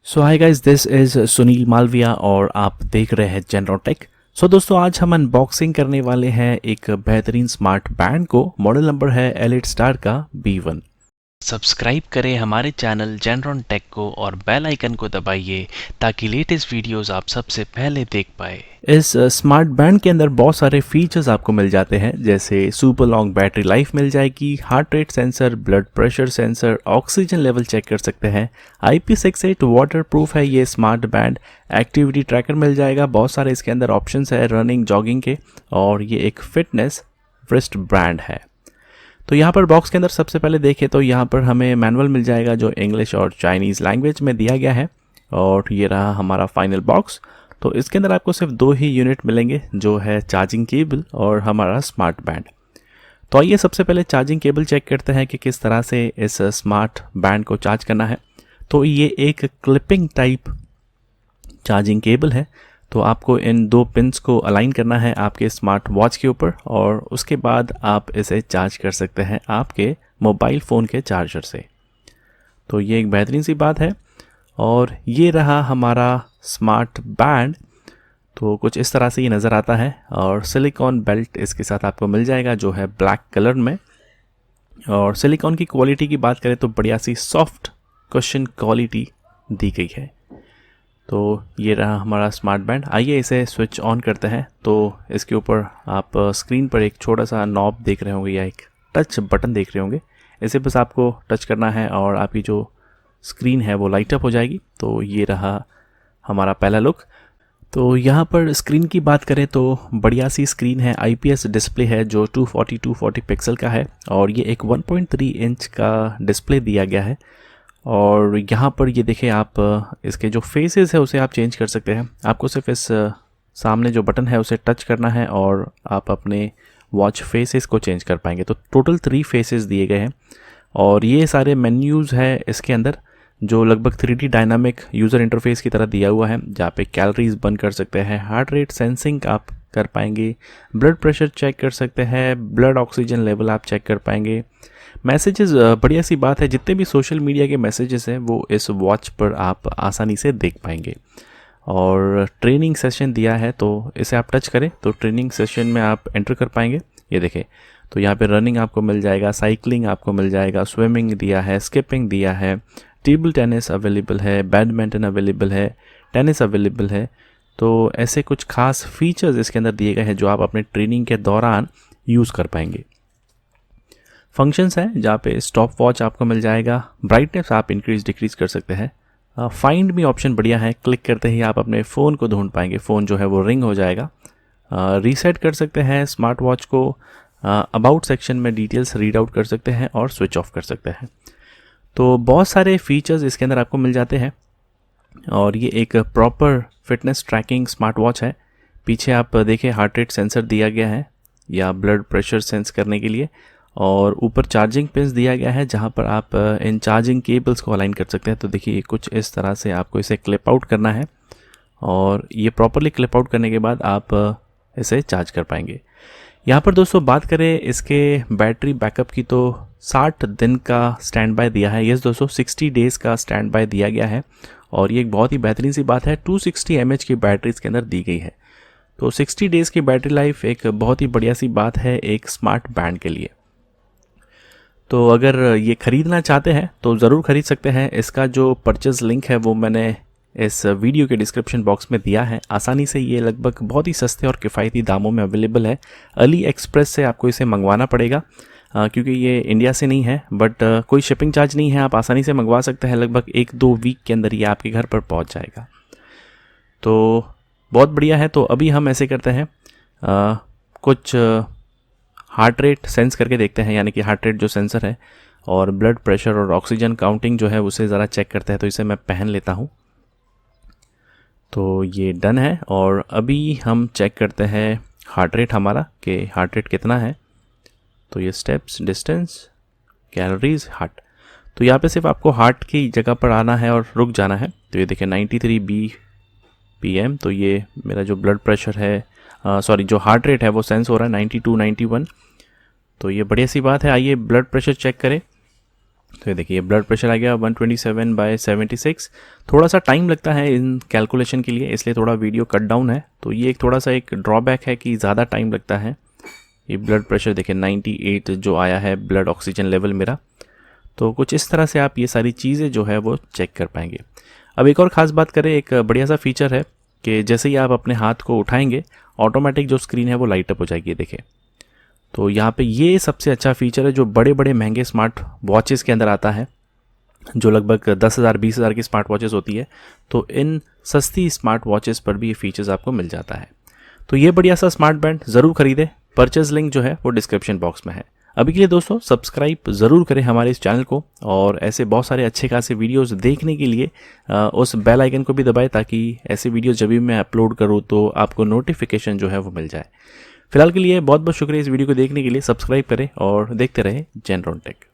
So hi guys, this is Sunil Malviya और आप देख रहे हैं जनरल टेक। सो दोस्तों, आज हम अनबॉक्सिंग करने वाले हैं एक बेहतरीन स्मार्ट बैंड को। मॉडल नंबर है L8 स्टार का B1। सब्सक्राइब करें हमारे चैनल जेनरॉन टेक को और बेल आइकन को दबाइए ताकि लेटेस्ट वीडियोस आप सबसे पहले देख पाए। इस स्मार्ट बैंड के अंदर बहुत सारे फीचर्स आपको मिल जाते हैं, जैसे सुपर लॉन्ग बैटरी लाइफ मिल जाएगी, heart rate sensor, blood pressure sensor, oxygen level check कर सकते हैं, IP68 वाटर प्रूफ है ये स्मार्ट बैंड, एक्टिविटी ट्रैकर मिल जाएगा, बहुत सारे इसके अंदर ऑप्शंस है रनिंग जॉगिंग के, और ये एक फिटनेस रिस्ट बैंड है। तो यहाँ पर बॉक्स के अंदर सबसे पहले देखें तो यहाँ पर हमें मैनुअल मिल जाएगा जो इंग्लिश और चाइनीज़ लैंग्वेज में दिया गया है, और ये रहा हमारा फाइनल बॉक्स। तो इसके अंदर आपको सिर्फ 2 ही यूनिट मिलेंगे, जो है चार्जिंग केबल और हमारा स्मार्ट बैंड। तो आइए सबसे पहले चार्जिंग केबल चेक करते हैं कि किस तरह से इस स्मार्ट बैंड को चार्ज करना है। तो ये एक क्लिपिंग टाइप चार्जिंग केबल है। तो आपको इन 2 पिन्स को अलाइन करना है आपके स्मार्ट वॉच के ऊपर, और उसके बाद आप इसे चार्ज कर सकते हैं आपके मोबाइल फ़ोन के चार्जर से। तो ये एक बेहतरीन सी बात है। और ये रहा हमारा स्मार्ट बैंड। तो कुछ इस तरह से ये नज़र आता है, और सिलिकॉन बेल्ट इसके साथ आपको मिल जाएगा जो है ब्लैक कलर में। और सिलिकॉन की क्वालिटी की बात करें तो बढ़िया सी सॉफ्ट कुशन क्वालिटी दी गई है। तो ये रहा हमारा स्मार्ट बैंड। आइए इसे स्विच ऑन करते हैं। तो इसके ऊपर आप स्क्रीन पर एक छोटा सा नॉब देख रहे होंगे या एक टच बटन देख रहे होंगे। इसे बस आपको टच करना है और आपकी जो स्क्रीन है वो लाइट अप हो जाएगी। तो ये रहा हमारा पहला लुक। तो यहाँ पर स्क्रीन की बात करें तो बढ़िया सी स्क्रीन है, IPS डिस्प्ले है जो 240 पिक्सल का है, और ये एक 1.3 इंच का डिस्प्ले दिया गया है। और यहाँ पर ये देखें आप, इसके जो फेसेस है उसे आप चेंज कर सकते हैं। आपको सिर्फ इस सामने जो बटन है उसे टच करना है और आप अपने वॉच फेसेस को चेंज कर पाएंगे। तो टोटल 3 फेसेस दिए गए हैं, और ये सारे मेन्यूज़ है इसके अंदर जो लगभग 3D डायनामिक यूज़र इंटरफेस की तरह दिया हुआ है, जहाँ पे कैलोरीज बर्न कर सकते हैं, हार्ट रेट सेंसिंग आप कर पाएंगे, ब्लड प्रेशर चेक कर सकते हैं, ब्लड ऑक्सीजन लेवल आप चेक कर पाएंगे। मैसेजेस, बढ़िया सी बात है, जितने भी सोशल मीडिया के मैसेजेस हैं वो इस वॉच पर आप आसानी से देख पाएंगे। और ट्रेनिंग सेशन दिया है, तो इसे आप टच करें तो ट्रेनिंग सेशन में आप एंटर कर पाएंगे। ये देखें, तो यहाँ पे रनिंग आपको मिल जाएगा, साइकिलिंग आपको मिल जाएगा, स्विमिंग दिया है, स्किपिंग दिया है, टेबल टेनिस अवेलेबल है, बैडमिंटन अवेलेबल है, टेनिस अवेलेबल है। तो ऐसे कुछ खास फीचर्स इसके अंदर दिए गए हैं जो आप अपने ट्रेनिंग के दौरान यूज़ कर पाएंगे। फंक्शंस हैं जहाँ पे स्टॉप वॉच आपको मिल जाएगा, ब्राइटनेस आप इंक्रीज डिक्रीज कर सकते हैं, फाइंड मी ऑप्शन बढ़िया है, क्लिक करते ही आप अपने फ़ोन को ढूंढ पाएंगे, फ़ोन जो है वो रिंग हो जाएगा। रीसेट कर सकते हैं स्मार्ट वॉच को, अबाउट सेक्शन में डिटेल्स रीड आउट कर सकते हैं और स्विच ऑफ कर सकते हैं। तो बहुत सारे फीचर्स इसके अंदर आपको मिल जाते हैं, और ये एक proper fitness tracking smart watch है। पीछे आप देखें हार्ट रेट सेंसर दिया गया है या ब्लड प्रेशर सेंस करने के लिए, और ऊपर चार्जिंग पिन्स दिया गया है जहां पर आप इन चार्जिंग केबल्स को अलाइन कर सकते हैं। तो देखिए कुछ इस तरह से आपको इसे क्लिप आउट करना है, और ये प्रॉपरली क्लिप आउट करने के बाद आप इसे चार्ज कर पाएंगे। यहाँ पर दोस्तों बात करें इसके बैटरी बैकअप की तो 60 दिन का स्टैंड बाय दिया है। यस दोस्तों, 60 डेज़ का स्टैंड बाय दिया गया है, और ये एक बहुत ही बेहतरीन सी बात है। 260 mAh की बैटरी इसके अंदर दी गई है। तो 60 डेज़ की बैटरी लाइफ एक बहुत ही बढ़िया सी बात है एक स्मार्ट बैंड के लिए। तो अगर ये ख़रीदना चाहते हैं तो ज़रूर ख़रीद सकते हैं। इसका जो परचेज़ लिंक है वो मैंने इस वीडियो के डिस्क्रिप्शन बॉक्स में दिया है। आसानी से ये लगभग बहुत ही सस्ते और किफ़ायती दामों में अवेलेबल है। AliExpress से आपको इसे मंगवाना पड़ेगा, क्योंकि ये इंडिया से नहीं है, बट कोई शिपिंग चार्ज नहीं है, आप आसानी से मंगवा सकते हैं। लगभग 1-2 वीक के अंदर ये आपके घर पर पहुंच जाएगा। तो बहुत बढ़िया है। तो अभी हम ऐसे करते हैं, कुछ हार्ट रेट सेंस करके देखते हैं, यानी कि हार्ट रेट जो सेंसर है और ब्लड प्रेशर और ऑक्सीजन काउंटिंग जो है उसे ज़रा चेक करते हैं। तो इसे मैं पहन लेता हूँ। तो ये डन है, और अभी हम चेक करते हैं हार्ट रेट हमारा कि हार्ट रेट कितना है। तो ये स्टेप्स, डिस्टेंस, कैलोरीज, हार्ट। तो यहाँ पे सिर्फ आपको हार्ट की जगह पर आना है और रुक जाना है। तो ये देखिए 93 BPM। तो ये मेरा जो ब्लड प्रेशर है, जो हार्ट रेट है वो सेंस हो रहा है 92, 91। तो ये बढ़िया सी बात है। आइए ब्लड प्रेशर चेक करें। तो ये देखिए ब्लड प्रेशर आ गया 127/76। थोड़ा सा टाइम लगता है इन कैलकुलेशन के लिए, इसलिए थोड़ा वीडियो कट डाउन है। तो ये एक थोड़ा सा एक ड्रॉबैक है कि ज़्यादा टाइम लगता है। ये ब्लड प्रेशर देखिए 98 जो आया है ब्लड ऑक्सीजन लेवल मेरा। तो कुछ इस तरह से आप ये सारी चीज़ें जो है वो चेक कर पाएंगे। अब एक और ख़ास बात करें, एक बढ़िया सा फीचर है कि जैसे ही आप अपने हाथ को उठाएंगे ऑटोमेटिक जो स्क्रीन है वो लाइट अप हो जाएगी। देखें तो यहाँ पे ये सबसे अच्छा फीचर है जो बड़े बड़े महंगे स्मार्ट वॉचेस के अंदर आता है, जो लगभग 10,000 20,000 की स्मार्ट वॉचेस होती है। तो इन सस्ती स्मार्ट वॉचेस पर भी ये फीचर्स आपको मिल जाता है। तो ये बढ़िया सा स्मार्ट बैंड ज़रूर खरीदें। परचेज लिंक जो है वो डिस्क्रिप्शन बॉक्स में है। अभी के लिए दोस्तों सब्सक्राइब ज़रूर करें हमारे इस चैनल को, और ऐसे बहुत सारे अच्छे खासे वीडियोस देखने के लिए उस बेल आइकन को भी दबाएं ताकि ऐसे वीडियोस जब भी मैं अपलोड करूँ तो आपको नोटिफिकेशन जो है वो मिल जाए। फिलहाल के लिए बहुत बहुत शुक्रिया इस वीडियो को देखने के लिए। सब्सक्राइब करें और देखते रहें जेनरॉन टेक।